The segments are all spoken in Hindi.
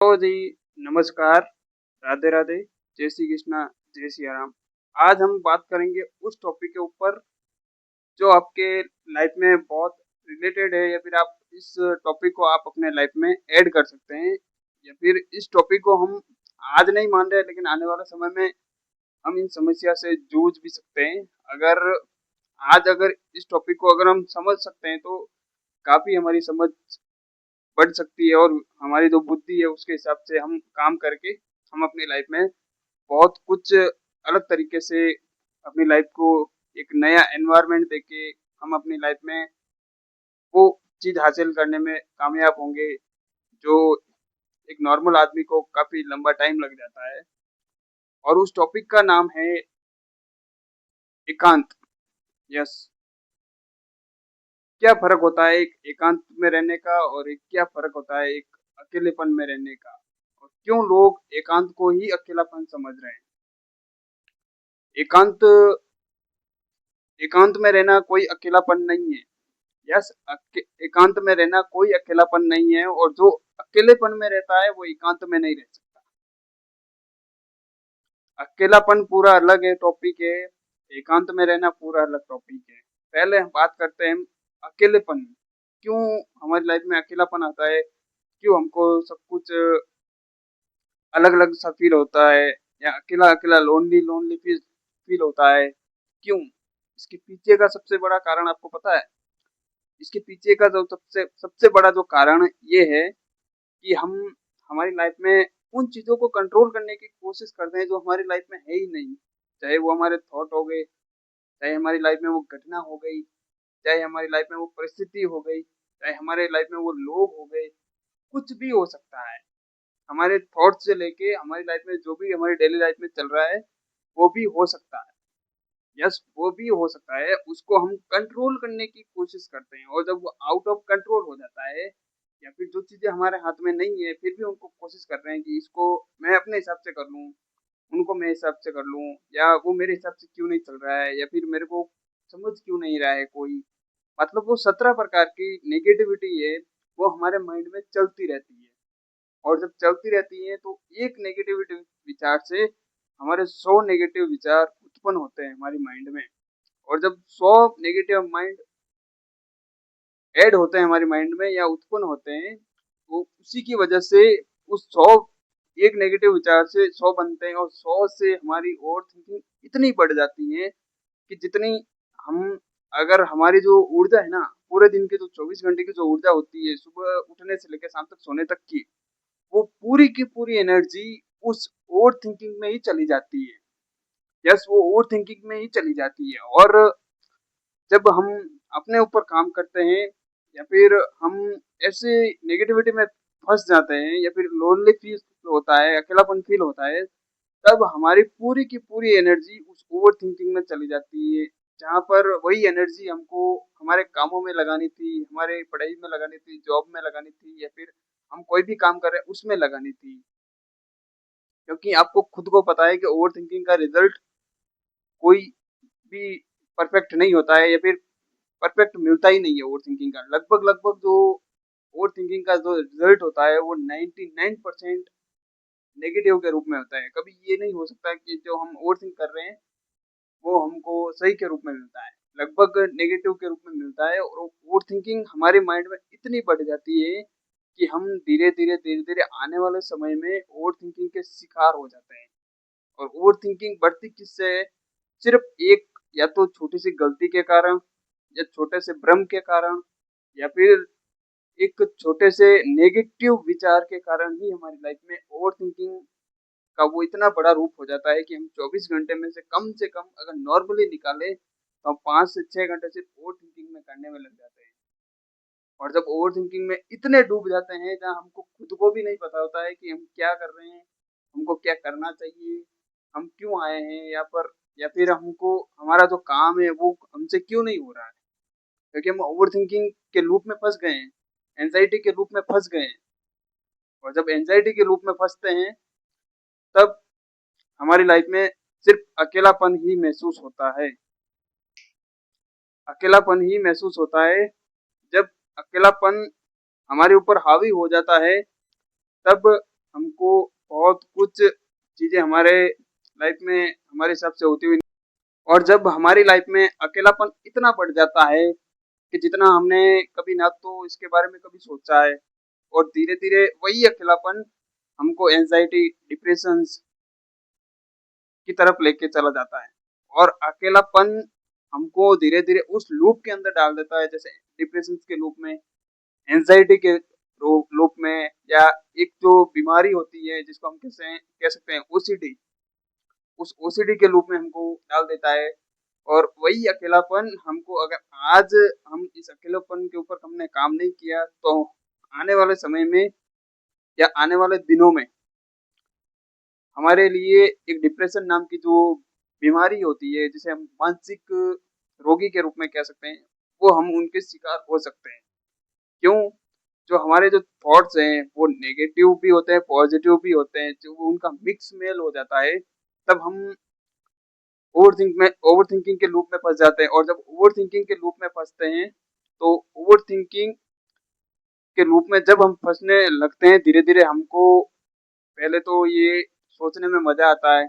तो जी, नमस्कार, राधे राधे, जय श्री कृष्णा, जय सिया राम। आज हम बात करेंगे उस टॉपिक के ऊपर जो आपके लाइफ में बहुत रिलेटेड है, या फिर आप इस टॉपिक को आप अपने लाइफ में ऐड कर सकते हैं, या फिर इस टॉपिक को हम आज नहीं मान रहे, लेकिन आने वाले समय में हम इन समस्या से जूझ भी सकते हैं। अगर अगर इस टॉपिक को अगर हम समझ सकते हैं, तो काफ़ी हमारी समझ बढ़ सकती है, और हमारी जो बुद्धि है उसके हिसाब से हम काम करके हम अपनी लाइफ में बहुत कुछ अलग तरीके से अपनी लाइफ को एक नया एनवायरनमेंट देके हम अपनी लाइफ में वो चीज़ हासिल करने में कामयाब होंगे, जो एक नॉर्मल आदमी को काफ़ी लंबा टाइम लग जाता है। और उस टॉपिक का नाम है एकांत। यस। क्या फ़र्क होता है एक एकांत में रहने का, और एक क्या फ़र्क होता है एक अकेलेपन में रहने का, और क्यों लोग एकांत को ही अकेलापन समझ रहे हैं। एकांत एकांत में रहना कोई अकेलापन नहीं है। यस, एकांत में रहना कोई अकेलापन नहीं है, और जो अकेलेपन में रहता है वो एकांत में नहीं रह सकता। अकेलापन पूरा अलग है टॉपिक है, एकांत में रहना पूरा अलग टॉपिक है। पहले हम बात करते हैं अकेलेपन। क्यों हमारी लाइफ में अकेलापन आता है, क्यों हमको सब कुछ अलग अलग सा फील होता है, या अकेला अकेला लोनली लोनली फील होता है। क्यों? इसके पीछे का सबसे बड़ा कारण आपको पता है? इसके पीछे का जो सबसे सबसे बड़ा जो कारण ये है कि हम हमारी लाइफ में उन चीज़ों को कंट्रोल करने की कोशिश करते हैं जो हमारी लाइफ में है ही नहीं। चाहे वो हमारे थॉट हो गए, चाहे हमारी लाइफ में वो घटना हो गई, चाहे हमारी लाइफ में वो परिस्थिति हो गई, चाहे हमारे लाइफ में वो लोग हो गए, कुछ भी हो सकता है। हमारे थॉट से लेके हमारी लाइफ में जो भी हमारी डेली लाइफ में चल रहा है, वो भी हो सकता है। यस, वो भी हो सकता है, उसको हम कंट्रोल करने की कोशिश करते हैं, और जब वो आउट ऑफ कंट्रोल हो जाता है, या फिर जो चीज़ें हमारे हाथ में नहीं है, फिर भी उनको कोशिश कर रहे हैं कि इसको मैं अपने हिसाब से कर लूँ, उनको मेरे हिसाब से कर लूँ, या वो मेरे हिसाब से क्यों नहीं चल रहा है, या फिर मेरे को समझ क्यों नहीं रहा है कोई। मतलब वो 17 प्रकार की नेगेटिविटी है, वो हमारे माइंड में चलती रहती है। और जब चलती रहती है, तो एक नेगेटिविटी विचार से हमारे 100 नेगेटिव विचार उत्पन्न होते हैं हमारी माइंड में। और जब 100 नेगेटिव माइंड ऐड होते हैं हमारी माइंड में या उत्पन्न होते हैं, तो उसी की वजह से उस 100 एक नेगेटिव विचार से 100 बनते हैं, और 100 से हमारी ओवर थिंकिंग इतनी बढ़ जाती है कि जितनी हम अगर हमारी जो ऊर्जा है ना, पूरे दिन के जो 24 घंटे की जो ऊर्जा होती है, सुबह उठने से लेकर शाम तक सोने तक की, वो पूरी की पूरी एनर्जी उस ओवर थिंकिंग में ही चली जाती है। यस, वो ओवर थिंकिंग में ही चली जाती है। और जब हम अपने ऊपर काम करते हैं, या फिर हम ऐसे नेगेटिविटी में फंस जाते हैं, या फिर लोनली फील होता है, अकेलापन फील होता है, तब हमारी पूरी की पूरी एनर्जी उस ओवर थिंकिंग में चली जाती है। जहाँ पर वही एनर्जी हमको हमारे कामों में लगानी थी, हमारे पढ़ाई में लगानी थी, जॉब में लगानी थी, या फिर हम कोई भी काम कर रहे हैं उसमें लगानी थी। क्योंकि आपको खुद को पता है कि ओवर थिंकिंग का रिजल्ट कोई भी परफेक्ट नहीं होता है, या फिर परफेक्ट मिलता ही नहीं है ओवर थिंकिंग का। लगभग लगभग जो ओवर थिंकिंग का जो रिजल्ट होता है वो 99% नेगेटिव के रूप में होता है। कभी ये नहीं हो सकता कि जो हम ओवर थिंक कर रहे हैं वो हमको सही के रूप में मिलता है। लगभग नेगेटिव के रूप में मिलता है, और ओवर थिंकिंग हमारे माइंड में इतनी बढ़ जाती है कि हम धीरे धीरे आने वाले समय में ओवर थिंकिंग के शिकार हो जाते हैं। और ओवर थिंकिंग बढ़ती किससे है? सिर्फ एक, या तो छोटी सी गलती के कारण, या छोटे से भ्रम के कारण, या फिर एक छोटे से नेगेटिव विचार के कारण ही हमारी लाइफ में ओवर थिंकिंग का वो इतना बड़ा रूप हो जाता है कि हम 24 घंटे में से कम अगर नॉर्मली निकालें, तो हम 5 से 6 घंटे सिर्फ ओवर थिंकिंग में करने में लग जाते हैं। और जब ओवर थिंकिंग में इतने डूब जाते हैं जहाँ हमको खुद को भी नहीं पता होता है कि हम क्या कर रहे हैं, हमको क्या करना चाहिए, हम क्यों आए हैं यहाँ पर, या फिर हमको हमारा जो काम है वो हमसे क्यों नहीं हो रहा है, क्योंकि हम ओवर थिंकिंग के लूप में फंस गए हैं, एंजाइटी के लूप में फंस गए हैं। और जब एंजाइटी के लूप में फंसते हैं, तब हमारी लाइफ में सिर्फ अकेलापन ही महसूस होता है। अकेलापन ही महसूस होता है। जब अकेलापन हमारे ऊपर हावी हो जाता है, तब हमको बहुत कुछ चीज़ें हमारे लाइफ में हमारे हिसाब से होती हुई, और जब हमारी लाइफ में अकेलापन इतना बढ़ जाता है कि जितना हमने कभी ना तो इसके बारे में कभी सोचा है, और धीरे-धीरे वही अकेलापन हमको एंग्ज़ायटी, डिप्रेशंस की तरफ लेके चला जाता है, और अकेलापन हमको धीरे-धीरे उस लूप के अंदर डाल देता है, जैसे डिप्रेशंस के लूप में, एंग्ज़ायटी के लूप में, या एक जो बीमारी होती है जिसको हम कह सकते हैं ओसीडी, उस ओसीडी के लूप में हमको डाल देता है। और वही अकेलापन हमको, अगर आज हम इस अकेलापन के ऊपर हमने काम नहीं किया, तो आने वाले समय में या आने वाले दिनों में हमारे लिए एक डिप्रेशन नाम की जो बीमारी होती है, जिसे हम मानसिक रोगी के रूप में कह सकते हैं, वो हम उनके शिकार हो सकते हैं। क्यों? जो हमारे जो थॉट्स हैं, वो नेगेटिव भी होते हैं, पॉजिटिव भी होते हैं, जो उनका मिक्स मेल हो जाता है, तब हम ओवरथिंकिंग के लूप में फँस जाते हैं, और जब ओवरथिंकिंग के लूप में फँसते हैं, तो ओवरथिंकिंग के लूप में जब हम फँसने लगते हैं, धीरे-धीरे हमको पहले तो ये सोचने में मज़ा आता है,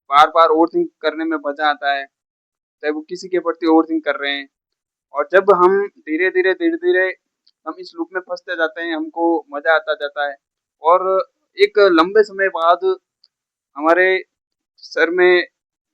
बार-बार ओवरथिंक करने में मज़ा आता है, चाहे वो किसी के प्रति ओवरथिंक कर रहे हैं। और जब हम धीरे-धीरे हम इस लूप में फँसते जाते हैं, हमको मज़ा आता जाता है, और एक लंबे समय बाद हमारे सर में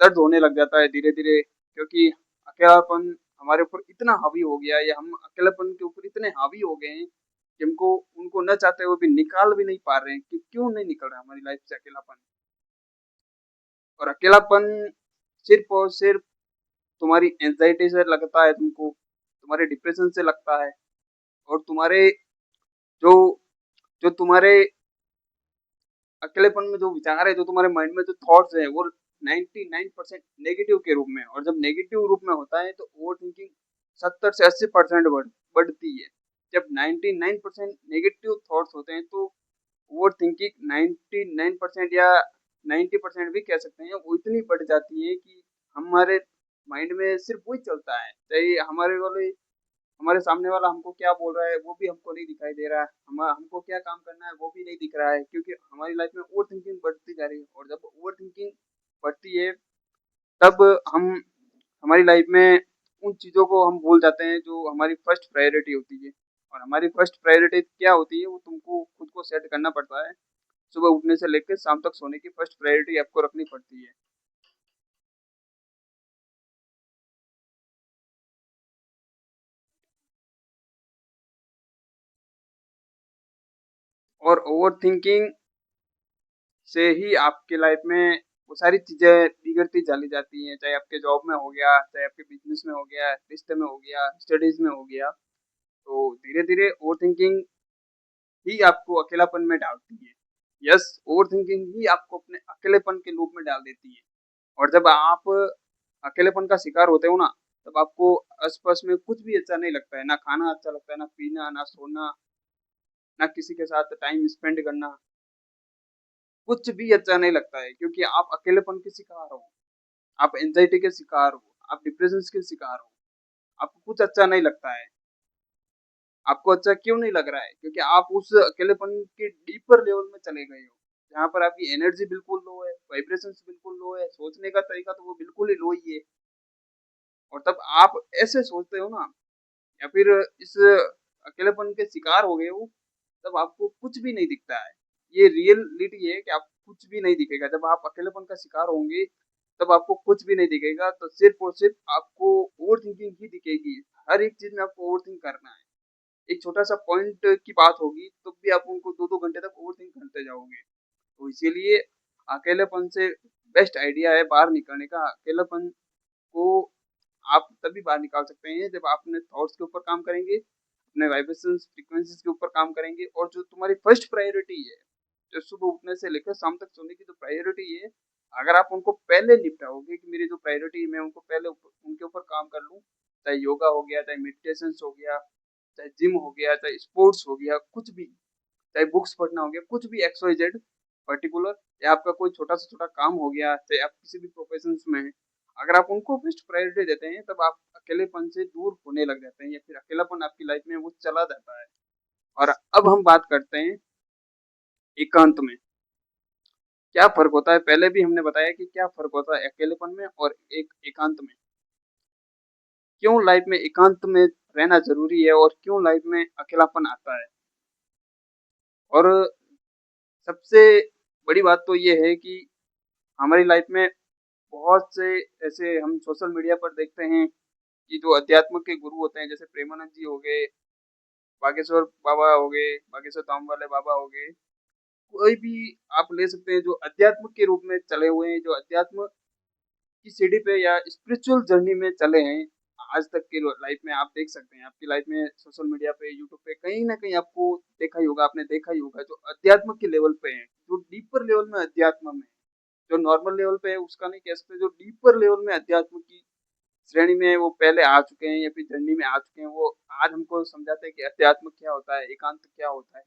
दर्द होने लग जाता है धीरे-धीरे, क्योंकि अकेलापन हमारे ऊपर इतना हावी हो गया है, या हम अकेलापन के ऊपर इतने हावी हो गए हैं कि हमको उनको न चाहते हुए भी निकाल भी नहीं पा रहे हैं कि क्यों नहीं निकल रहा है हमारी लाइफ से अकेलापन। और अकेलापन सिर्फ़ और सिर्फ़ तुम्हारी एंग्ज़ायटी से लगता है तुमको, तुम्हारे डिप्रेशन से लगता है, और तुम्हारे जो जो तुम्हारे अकेलेपन में जो विचार है, जो तुम्हारे माइंड में जो थॉट्स हैं, वो 99% नेगेटिव के रूप में है, और जब नेगेटिव रूप में होता है, तो ओवरथिंकिंग 70 से 80% बढ़ती है। जब 99% नेगेटिव थॉट्स होते हैं, तो ओवरथिंकिंग 99% या 90% भी कह सकते हैं, वो इतनी बढ़ जाती है कि हमारे माइंड में सिर्फ़ वही चलता है। चाहे हमारे सामने वाला हमको क्या बोल रहा है, वो भी हमको नहीं दिखाई दे रहा है। हमको क्या काम करना है, वो भी नहीं दिख रहा है, क्योंकि हमारी लाइफ में ओवरथिंकिंग बढ़ती जा रही है, और जब ओवरथिंकिंग बढ़ती है, तब हम हमारी लाइफ में उन चीज़ों को हम भूल जाते हैं जो हमारी फर्स्ट प्रायोरिटी होती है। और हमारी फर्स्ट प्रायोरिटी क्या होती है, वो तुमको खुद को सेट करना पड़ता है। सुबह उठने से लेकर शाम तक सोने की फर्स्ट प्रायोरिटी आपको रखनी पड़ती है। और ओवरथिंकिंग से ही आपके लाइफ में वो सारी चीज़ें बिगड़ती चली जाती हैं, चाहे आपके जॉब में हो गया, चाहे आपके बिज़नेस में हो गया, रिश्ते में हो गया, स्टडीज़ में हो गया। तो धीरे-धीरे ओवरथिंकिंग ही आपको अकेलापन में डालती है। यस, ओवरथिंकिंग ही आपको अपने अकेलेपन के लूप में डाल देती है। और जब आप अकेलेपन का शिकार होते हो ना, तब आपको आस-पास में कुछ भी अच्छा नहीं लगता है, ना खाना अच्छा लगता है, ना पीना, ना सोना, ना किसी के साथ टाइम स्पेंड करना, कुछ भी अच्छा नहीं लगता है, क्योंकि आप अकेलेपन के शिकार हो, आप एंग्ज़ायटी के शिकार हो, आप डिप्रेशंस के शिकार हो, आपको कुछ अच्छा नहीं लगता है। आपको अच्छा क्यों नहीं लग रहा है? क्योंकि आप उस अकेलेपन के डीपर लेवल में चले गए हो, जहाँ पर आपकी एनर्जी बिल्कुल लो है, वाइब्रेशंस बिल्कुल लो है, सोचने का तरीका तो वो बिल्कुल ही लो ही है। और तब आप ऐसे सोचते हो ना, या फिर इस अकेलेपन के शिकार हो गए हो, तब आपको कुछ भी नहीं दिखता है। ये रियलिटी है कि आपको कुछ भी नहीं दिखेगा। जब आप अकेलेपन का शिकार होंगे, तब आपको कुछ भी नहीं दिखेगा, तो सिर्फ़ और सिर्फ़ आपको ओवरथिंकिंग ही दिखेगी। हर एक चीज़ में आपको ओवरथिंक करना है। एक छोटा-सा पॉइंट की बात होगी, तब भी आप उनको 2-2 घंटे तक ओवरथिंक करते जाओगे। तो इसीलिए अकेलेपन से बेस्ट आइडिया है बाहर निकलने का। अकेलेपन को आप तभी बाहर निकाल सकते हैं, जब आप अपने थॉट्स के ऊपर काम करेंगे, अपने वाइब्रेशंस, फ्रीक्वेंसीज़ के ऊपर काम करेंगे, और जो तुम्हारी फर्स्ट प्रायोरिटी है, जो सुबह उठने से लेकर शाम तक सोने की जो प्रायोरिटी है, अगर आप उनको पहले निपटाओगे कि मेरी जो प्रायोरिटी है, मैं उनको पहले उनके ऊपर काम कर लूँ, चाहे योगा हो गया, चाहे मेडिटेशंस हो गया, चाहे जिम हो गया, चाहे स्पोर्ट्स हो गया, कुछ भी, चाहे बुक्स पढ़ना हो गया, कुछ भी एक्स वाई जेड पर्टिकुलर, या आपका कोई छोटा से छोटा काम हो गया, चाहे आप किसी भी प्रोफेशंस में हैं, अगर आप उनको फर्स्ट प्रायोरिटी देते हैं, तब आप अकेलेपन से दूर होने लग जाते हैं, या फिर अकेलापन आपकी लाइफ में वो चला जाता है। और अब हम बात करते हैं एकांत में क्या फ़र्क होता है? पहले भी हमने बताया कि क्या फ़र्क होता है अकेलेपन में और एक एकांत में। क्यों लाइफ़ में एकांत में रहना ज़रूरी है और क्यों लाइफ़ में अकेलापन आता है? और सबसे बड़ी बात तो ये है कि हमारी लाइफ़ में बहुत से ऐसे हम सोशल मीडिया पर देखते हैं कि जो अध्यात्म के गुरु होते हैं, जैसे प्रेमानंद जी हो गए, बागेश्वर बाबा हो गए, बागेश्वर धाम वाले बाबा हो गए, कोई भी आप ले सकते हैं जो अध्यात्म के रूप में चले हुए हैं, जो अध्यात्म की सीढ़ी पे या स्पिरिचुअल जर्नी में चले हैं। आज तक की लाइफ में आप देख सकते हैं, आपकी लाइफ में सोशल मीडिया पे, यूट्यूब पे कहीं न कहीं आपको देखा ही होगा, आपने देखा ही होगा, जो अध्यात्म के लेवल पे हैं, जो डीपर लेवल में अध्यात्म में, जो नॉर्मल लेवल पे है उसका नहीं कह सकते, जो डीपर लेवल में अध्यात्म की श्रेणी में वो पहले आ चुके हैं या फिर जर्नी में आ चुके हैं, वो आज हमको समझाते हैं कि अध्यात्म क्या होता है, एकांत क्या होता है।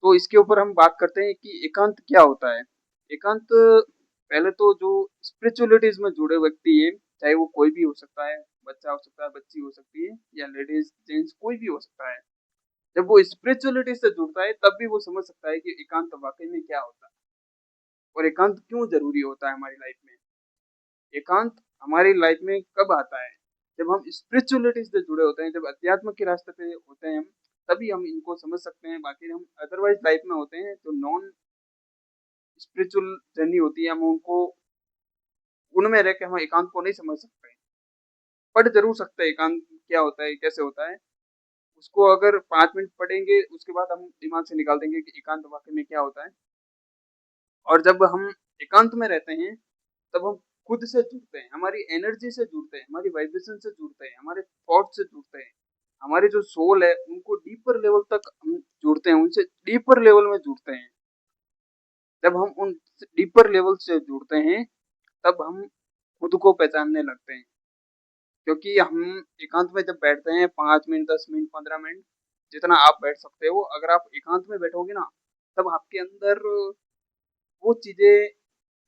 तो इसके ऊपर हम बात करते हैं कि एकांत क्या होता है। एकांत पहले तो जो स्पिरिचुअलिटीज में जुड़े व्यक्ति है, चाहे वो कोई भी हो सकता है, बच्चा हो सकता है, बच्ची हो सकती है, या लेडीज जेंट्स कोई भी हो सकता है। जब वो स्पिरिचुअलिटी से जुड़ता है तब भी वो समझ सकता है कि एकांत वाकई में क्या होता है और एकांत क्यों जरूरी होता है हमारी लाइफ में। एकांत हमारी लाइफ में कब आता है? जब हम स्पिरिचुअलिटी से जुड़े होते हैं, जब अध्यात्म के रास्ते पे होते हैं हम, तभी हम इनको समझ सकते हैं। बाकी हम अदरवाइज लाइफ में होते हैं जो नॉन स्पिरिचुअल जर्नी होती है, हम उनको उनमें रह के हम एकांत को नहीं समझ सकते हैं। पढ़ जरूर सकते हैं एकांत क्या होता है, कैसे होता है। उसको अगर 5 मिनट पढ़ेंगे उसके बाद हम दिमाग से निकाल देंगे कि एकांत वाकई में क्या होता है। और जब हम एकांत में रहते हैं तब हम खुद से जुड़ते हैं, हमारी एनर्जी से जुड़ते हैं, हमारी वाइब्रेशन से जुड़ते हैं, हमारे थॉट से जुड़ते हैं, हमारे जो सोल है उनको डीपर लेवल तक हम जुड़ते हैं, उनसे डीपर लेवल में जुड़ते हैं। जब हम उन डीपर लेवल से जुड़ते हैं तब हम खुद को पहचानने लगते हैं। क्योंकि हम एकांत में जब बैठते हैं 5 मिनट, 10 मिनट, 15 मिनट, जितना आप बैठ सकते हो, अगर आप एकांत में बैठोगे ना, तब आपके अंदर वो चीजें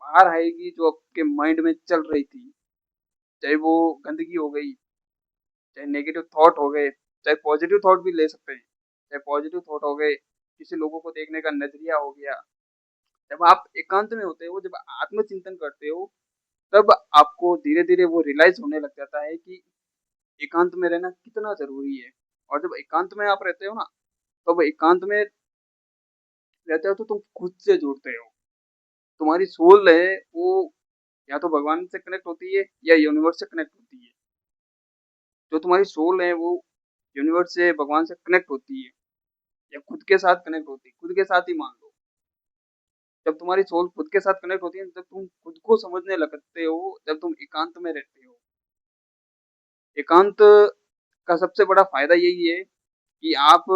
बाहर आएगी जो आपके माइंड में चल रही थी। चाहे वो गंदगी हो गई, चाहे नेगेटिव थॉट हो गए, चाहे पॉजिटिव थॉट भी ले सकते हैं, चाहे पॉजिटिव थॉट हो गए, किसी लोगों को देखने का नजरिया हो गया। जब आप एकांत में होते हो, जब आत्मचिंतन करते हो, तब आपको धीरे धीरे वो रियलाइज होने लग जाता है कि एकांत में रहना कितना जरूरी है। और जब एकांत में आप रहते हो ना, तब एकांत में रहते हो तो तुम खुद से जुड़ते हो। तुम्हारी सोल है वो या तो भगवान से कनेक्ट होती है या यूनिवर्स से कनेक्ट होती है। जो तुम्हारी सोल है वो यूनिवर्स से, भगवान से कनेक्ट होती है या खुद के साथ कनेक्ट होती है, खुद के साथ ही मान लो। जब तुम्हारी सोल खुद के साथ कनेक्ट होती है, जब तुम खुद को समझने लगते हो, जब तुम एकांत में रहते हो। एकांत का सबसे बड़ा फायदा यही है कि आप,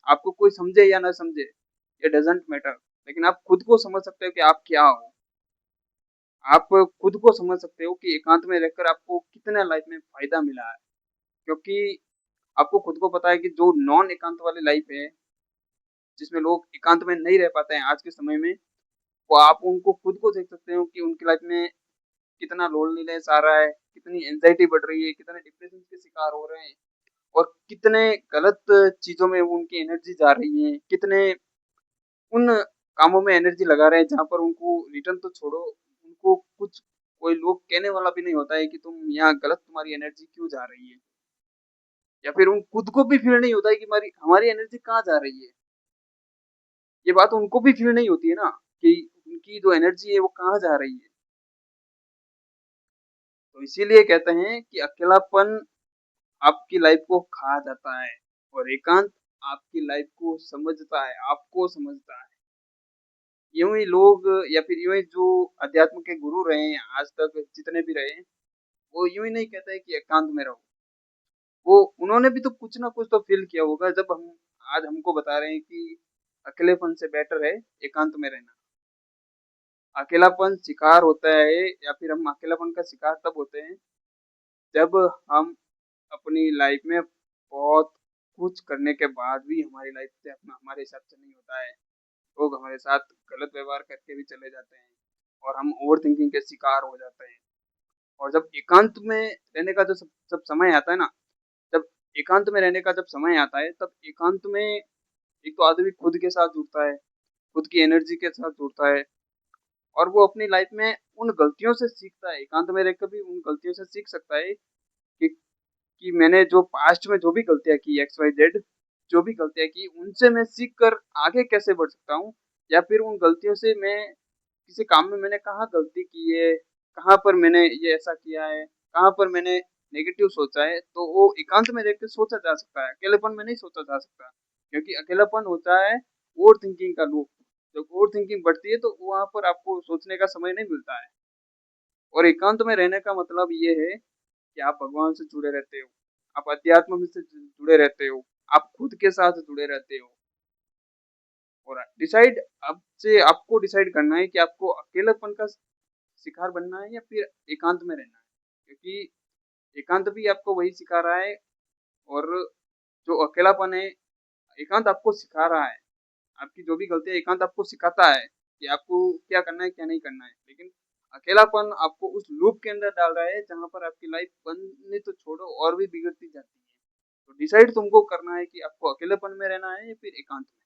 आपको कोई समझे या ना समझे, ये डजंट मैटर, लेकिन आप खुद को समझ सकते हो कि आप क्या हो। आप खुद को समझ सकते हो कि एकांत में रहकर आपको कितना लाइफ में फायदा मिला है। क्योंकि आपको खुद को पता है कि जो नॉन एकांत वाली लाइफ है, जिसमें लोग एकांत में नहीं रह पाते हैं आज के समय में, वो आप उनको खुद को देख सकते हो कि उनकी लाइफ में कितना लोनलीनेस आ रहा है, कितनी एंजाइटी बढ़ रही है, कितने डिप्रेशन के शिकार हो रहे हैं, और कितने गलत चीजों में उनकी एनर्जी जा रही है, कितने उन कामों में एनर्जी लगा रहे हैं जहाँ पर उनको रिटर्न तो छोड़ो, उनको कुछ कोई लोग कहने वाला भी नहीं होता है कि तुम यहाँ गलत, तुम्हारी एनर्जी क्यों जा रही है। या फिर उन खुद को भी फील नहीं होता है कि हमारी हमारी एनर्जी कहाँ जा रही है। ये बात उनको भी फील नहीं होती है ना कि उनकी जो एनर्जी है वो कहाँ जा रही है। तो इसीलिए कहते हैं कि अकेलापन आपकी लाइफ को खा जाता है और एकांत आपकी लाइफ को समझता है, आपको समझता है। यूं ही लोग या फिर यूं ही जो अध्यात्म के गुरु रहे हैं आज तक, जितने भी रहे हैं, वो यूं ही नहीं कहते हैं कि एकांत में रहो। वो उन्होंने भी तो कुछ ना कुछ तो फील किया होगा, जब हम आज हमको बता रहे हैं कि अकेलेपन से बेटर है एकांत में रहना। अकेलापन शिकार होता है या फिर हम अकेलापन का शिकार तब होते हैं जब हम अपनी लाइफ में बहुत कुछ करने के बाद भी हमारी लाइफ से अपना हमारे हिसाब से नहीं होता है। लोग हमारे साथ गलत व्यवहार करके भी चले जाते हैं और हम ओवर थिंकिंग के शिकार हो जाते हैं। और जब एकांत में रहने का जो सब सब समय आता है ना, जब एकांत में रहने का जब समय आता है, तब एकांत में एक तो आदमी खुद के साथ जुड़ता है, खुद की एनर्जी के साथ जुड़ता है और वो अपनी लाइफ में उन गलतियों से सीखता है। एकांत में रहकर भी उन गलतियों से सीख सकता है कि मैंने जो पास्ट में जो भी गलतियाँ की एक्स, वाई, ज़ेड जो भी गलतियाँ की उनसे मैं सीख कर आगे कैसे बढ़ सकता हूँ या फिर उन गलतियों से मैं किसी काम में मैंने कहाँ गलती की है, कहाँ पर मैंने ये ऐसा किया है, कहाँ पर मैंने नेगेटिव सोचा है, तो वो एकांत में रह के सोचा जा सकता है, अकेलेपन में नहीं सोचा जा सकता। क्योंकि अकेलापन होता है ओवरथिंकिंग का लूप। जब ओवरथिंकिंग बढ़ती है तो वहाँ पर आपको सोचने का समय नहीं मिलता है और एकांत में रहने का मतलब ये है कि आप भगवान से जुड़े रहते हो, आप अध्यात्म में से जुड़े रहते हो, आप खुद के साथ जुड़े रहते हो और डिसाइड अब से आपको डिसाइड करना है कि आपको अकेलेपन का शिकार बनना है या फिर एकांत में रहना है। क्योंकि एकांत भी आपको वही सिखा रहा है और जो अकेलापन है, एकांत आपको सिखा रहा है। आपकी जो भी गलती है एकांत आपको सिखाता है कि आपको क्या करना है, क्या नहीं करना है। लेकिन अकेलापन आपको उस लूप के अंदर डाल रहा है जहाँ पर आपकी लाइफ बनने तो छोड़ो और भी बिगड़ती जाती है। तो डिसाइड तुमको करना है कि आपको अकेलेपन में रहना है या फिर एकांत में।